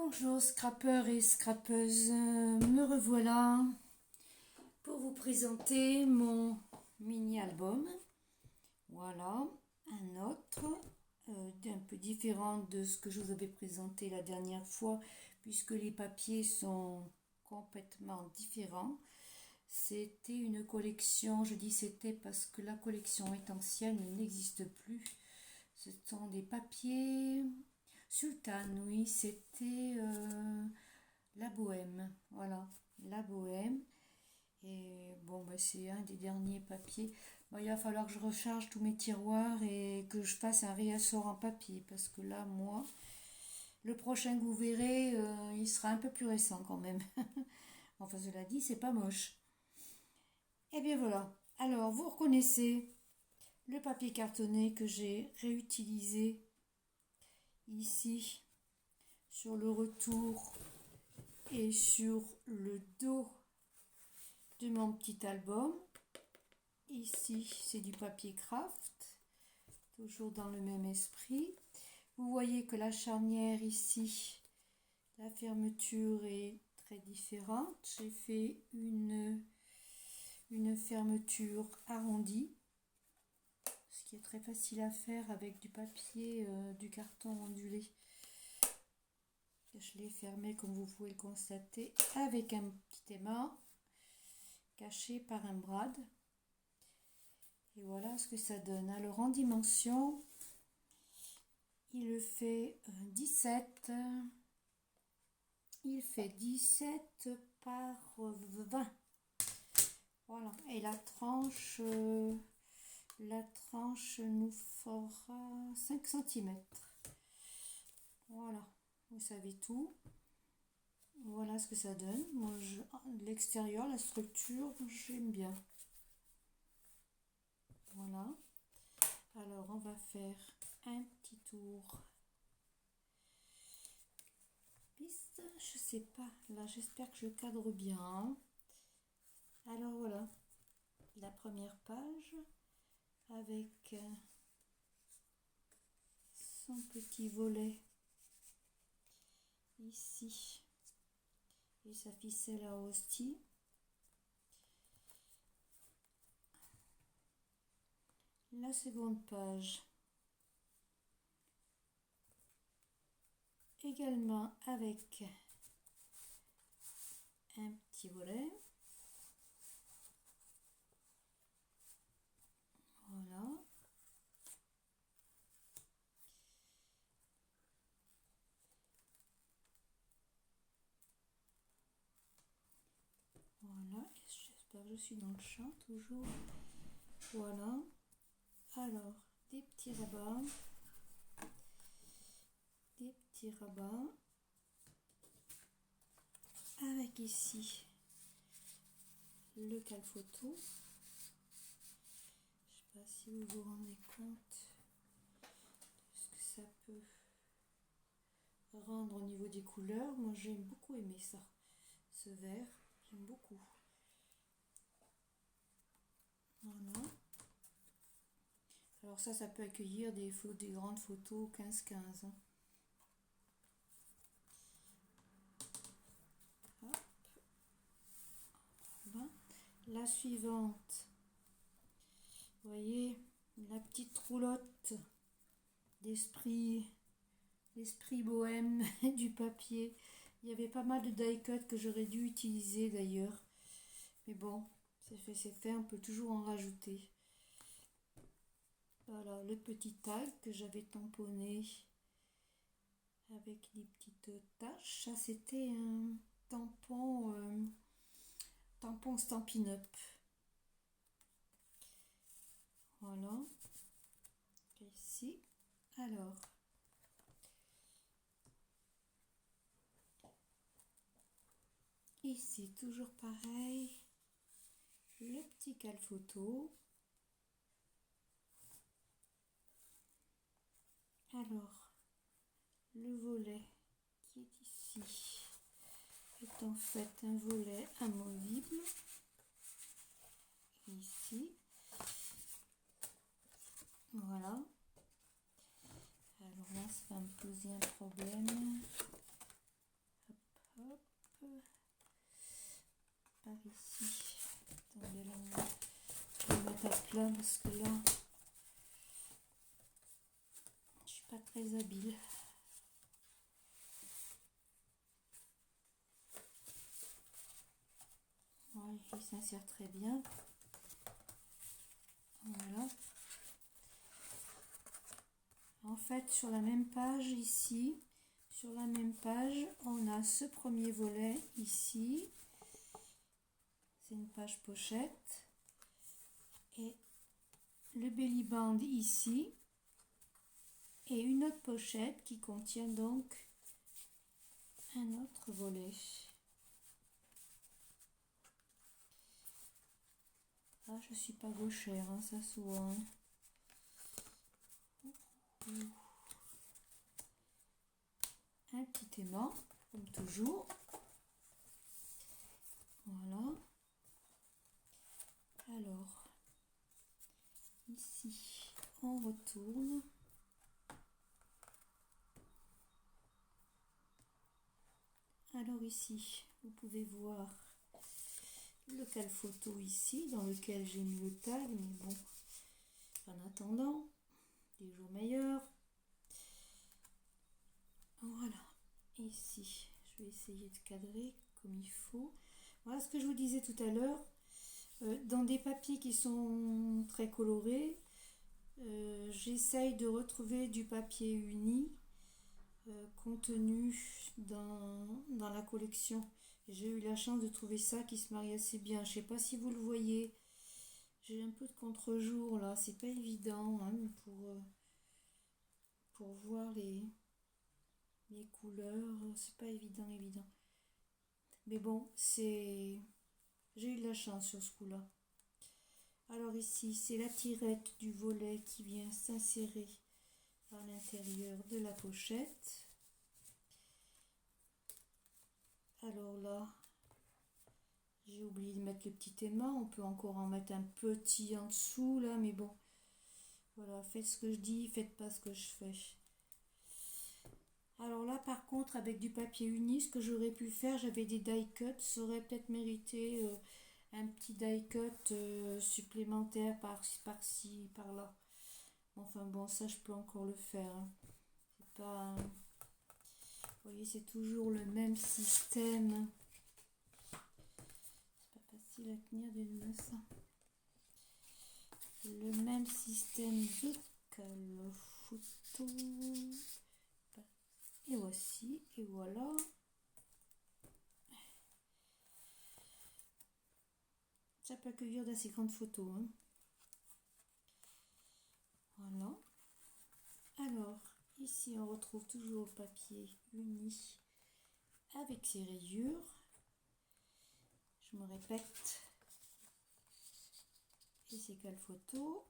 Bonjour scrappeurs et scrappeuses, me revoilà pour vous présenter mon mini-album. Voilà, un autre, un peu différent de ce que je vous avais présenté la dernière fois, puisque les papiers sont complètement différents. C'était une collection, je dis c'était parce que la collection est ancienne, elle n'existe plus. Ce sont des papiers Sultan, oui, c'était la Bohème, voilà, la Bohème. Et bon, bah, c'est un des derniers papiers. Bon, il va falloir que je recharge tous mes tiroirs et que je fasse un réassort en papier, parce que là, moi, le prochain que vous verrez, il sera un peu plus récent quand même. Enfin, cela dit, c'est pas moche. Et bien voilà. Alors, vous reconnaissez le papier cartonné que j'ai réutilisé ici sur le retour et sur le dos de mon petit album. Ici, c'est du papier craft, toujours dans le même esprit. Vous voyez que la charnière ici, la fermeture est très différente. J'ai fait une fermeture arrondie, ce qui est très facile à faire avec du papier, du carton ondulé. Je l'ai fermé comme vous pouvez le constater avec un petit aimant caché par un brad. Et voilà ce que ça donne. Alors en dimension, il fait 17. Il fait 17 par 20. Voilà. Et la tranche nous fera 5 cm. Voilà. Vous savez tout. Voilà ce que ça donne. Moi, l'extérieur, la structure, j'aime bien. Voilà. Alors, on va faire un petit tour. Piste, je sais pas. Là, j'espère que je cadre bien. Alors, voilà. La première page avec son petit volet ici et sa ficelle à hostie. La seconde page également avec un petit volet. Voilà. Voilà, j'espère que je suis dans le champ toujours. Voilà. Alors, des petits rabats. Des petits rabats. Avec ici le calphoto. Je sais pas si vous vous rendez compte de ce que ça peut rendre au niveau des couleurs. Moi j'ai beaucoup aimé ça, ce vert, j'aime beaucoup. Voilà. Alors ça peut accueillir des grandes photos 15-15. Hein. Hop. Voilà. La suivante, vous voyez la petite roulotte d'esprit bohème du papier. Il y avait pas mal de die cut que j'aurais dû utiliser d'ailleurs, mais bon, c'est fait, on peut toujours en rajouter. Voilà le petit tag que j'avais tamponné avec des petites taches. Ça c'était un tampon Stampin' Up. Voilà. Ici. Alors. Ici, toujours pareil. Le petit calphoto. Alors, le volet qui est ici est en fait un volet amovible. Ici. Voilà. Alors là, ça va me poser un problème. ici. Attendez, là, je vais mettre à plat parce que là, je suis pas très habile. Voilà, il s'insère très bien. Voilà. En fait, sur la même page ici, sur la même page, on a ce premier volet ici. C'est une page pochette. Et le belly band ici. Et une autre pochette qui contient donc un autre volet. Ah, je suis pas gauchère, hein, ça se voit. Hein. Un petit aimant, comme toujours. Voilà. Alors, ici, on retourne. Alors ici, vous pouvez voir le cal photo ici, dans lequel j'ai mis le tag, mais bon, en attendant, des jours meilleurs. Voilà, ici, je vais essayer de cadrer comme il faut. Voilà ce que je vous disais tout à l'heure. Dans des papiers qui sont très colorés, j'essaye de retrouver du papier uni contenu dans la collection. J'ai eu la chance de trouver ça qui se marie assez bien. Je sais pas si vous le voyez. J'ai un peu de contre-jour là, c'est pas évident hein, pour voir les couleurs, c'est pas évident. Mais bon, j'ai eu de la chance sur ce coup-là. Alors ici, c'est la tirette du volet qui vient s'insérer à l'intérieur de la pochette. Alors là, j'ai oublié de mettre le petit aimant. On peut encore en mettre un petit en dessous là, mais bon. Voilà, faites ce que je dis, faites pas ce que je fais. Alors là, par contre, avec du papier uni, ce que j'aurais pu faire, j'avais des die cuts. Ça aurait peut-être mérité un petit die cut supplémentaire par-ci, par-là. Enfin bon, ça, je peux encore le faire. Hein. C'est pas... Vous voyez, c'est toujours le même système. C'est pas facile à tenir d'une main ça. Le même système de cal photo. Et voici, et voilà. Ça peut accueillir d'assez grandes photos. Hein. Voilà. Alors, ici, on retrouve toujours le papier uni avec ses rayures. Je me répète. Et ses cales photos.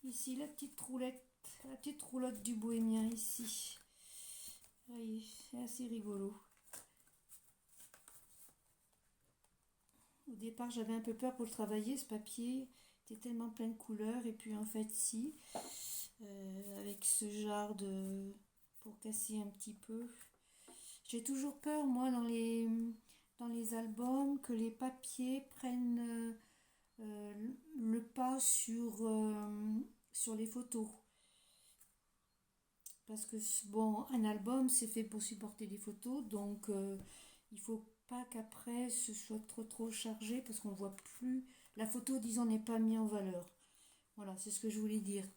Ici, la petite roulotte du bohémien ici. Oui, c'est assez rigolo. Au départ, j'avais un peu peur pour le travailler, ce papier était tellement plein de couleurs. Et puis en fait, si, avec ce genre de... pour casser un petit peu. J'ai toujours peur, moi, dans les albums, que les papiers prennent le pas sur les photos. Parce que, bon, un album, c'est fait pour supporter des photos, donc il faut pas qu'après ce soit trop chargé, parce qu'on voit plus, la photo, disons, n'est pas mise en valeur. Voilà, c'est ce que je voulais dire.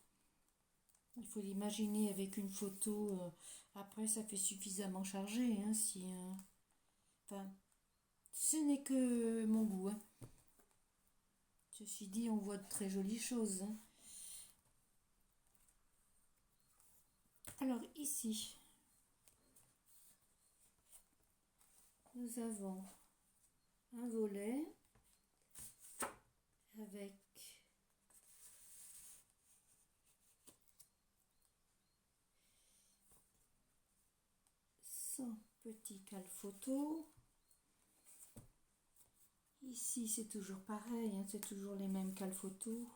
Il faut l'imaginer avec une photo, après ça fait suffisamment chargé, hein, si... enfin, ce n'est que mon goût, hein. Ceci dit, on voit de très jolies choses, hein. Alors ici, nous avons un volet avec son petit cal photo. Ici, c'est toujours pareil, hein, c'est toujours les mêmes cales photos.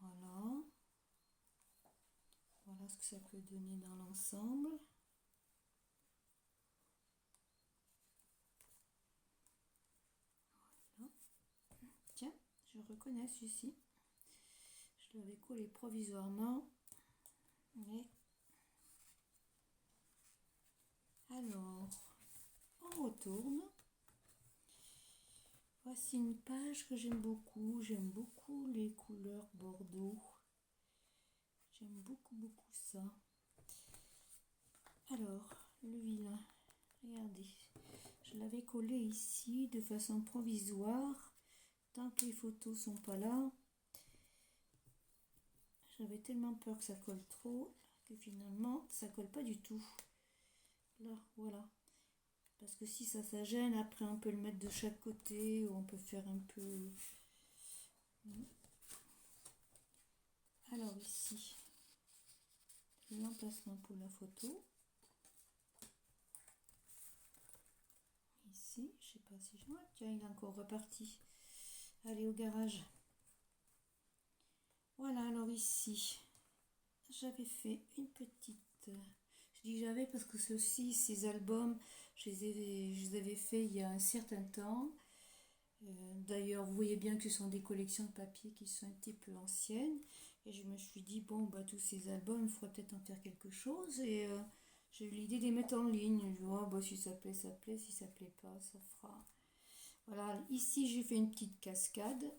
Voilà. Voilà ce que ça peut donner dans l'ensemble. reconnais celui-ci. Je l'avais collé provisoirement. Mais... Alors, on retourne. Voici une page que j'aime beaucoup. J'aime beaucoup les couleurs bordeaux. J'aime beaucoup ça. Alors, le vilain. Regardez. Je l'avais collé ici de façon provisoire. Tant que les photos sont pas là. J'avais tellement peur que ça colle trop que finalement ça colle pas du tout. Là, voilà. Parce que si ça gêne, après on peut le mettre de chaque côté ou on peut faire un peu... Alors ici, l'emplacement pour la photo. Ici, je sais pas si je... Ah, tiens, il est encore reparti. Allez au garage. Voilà, alors ici, j'avais fait une petite... Je dis j'avais parce que ceux-ci, ces albums, je les avais fait il y a un certain temps. D'ailleurs, vous voyez bien que ce sont des collections de papier qui sont un petit peu anciennes. Et je me suis dit, bon, bah, tous ces albums, il faudrait peut-être en faire quelque chose. Et j'ai eu l'idée de les mettre en ligne. Je vois, bah, si ça plaît, ça plaît. Si ça plaît pas, ça fera. Voilà, ici, j'ai fait une petite cascade.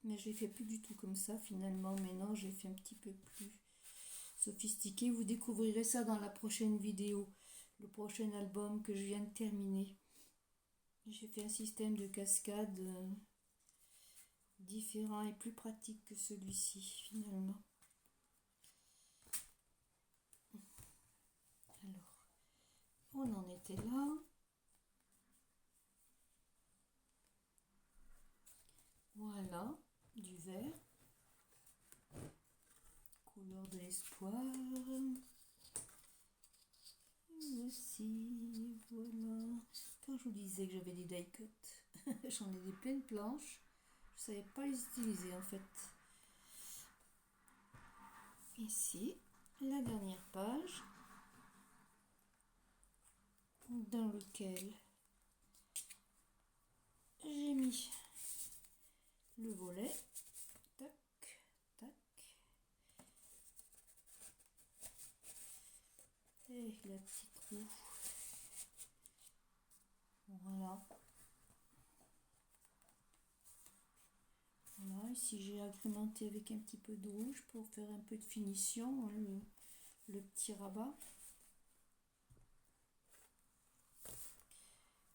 Mais je l'ai fait plus du tout comme ça, finalement. Maintenant, j'ai fait un petit peu plus sophistiqué. Vous découvrirez ça dans la prochaine vidéo. Le prochain album que je viens de terminer. J'ai fait un système de cascade différent et plus pratique que celui-ci finalement. Alors, on en était là. Voilà, du vert. Couleur de l'espoir. Aussi, voilà. Quand je vous disais que j'avais des die cut, j'en ai des pleines planches. Je ne savais pas les utiliser en fait. Ici, la dernière page dans lequel j'ai mis le volet. Tac, tac. Et la petite roue. Voilà. Voilà, ici j'ai agrémenté avec un petit peu de rouge pour faire un peu de finition, le petit rabat.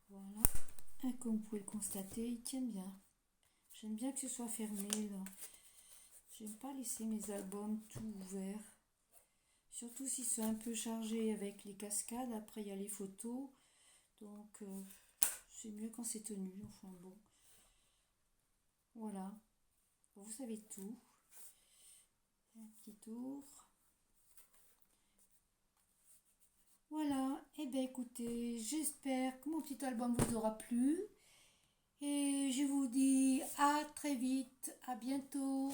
Voilà. Et comme vous pouvez le constater, il tient bien. J'aime bien que ce soit fermé là. J'aime pas laisser mes albums tout ouverts. Surtout s'ils sont un peu chargés avec les cascades. Après il y a les photos. Donc c'est mieux quand c'est tenu. Enfin bon. Voilà. Vous savez tout. Un petit tour. Voilà, et bien écoutez, j'espère que mon petit album vous aura plu. Et je vous dis à très vite, à bientôt.